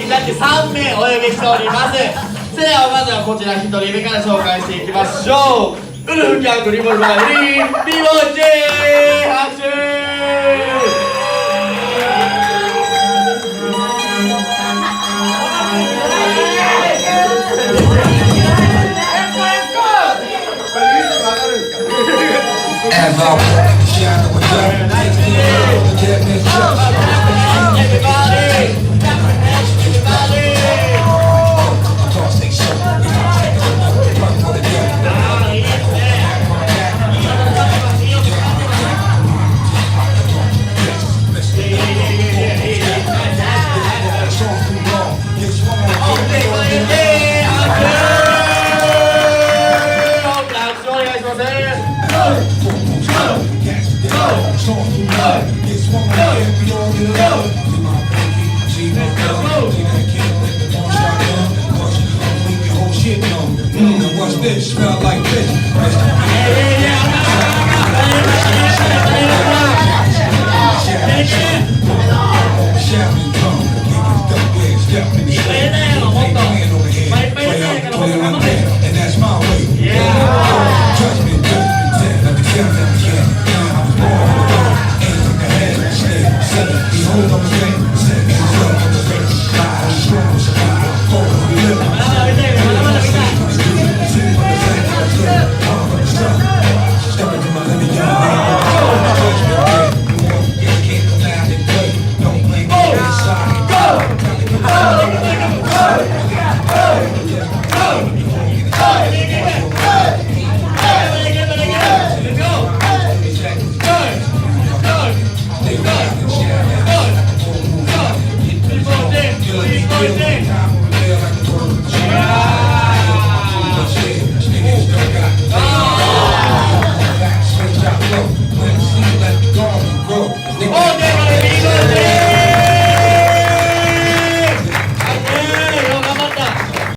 だって3名お呼びしております。それではまずはこちら1人目から紹介していきましょう。ウルフギャングリボルバーリーリボチェ拍手。What's this? Smell like this. And that's my way. Judgment, death, let me tell them again. I was born with a gun, ain't from the head, snake, seven, behold, I'm a game, set me up on the face, I'm strong, survive, hold on, live, step into my living yard. Can't go down and play, don't blame me inside. Go!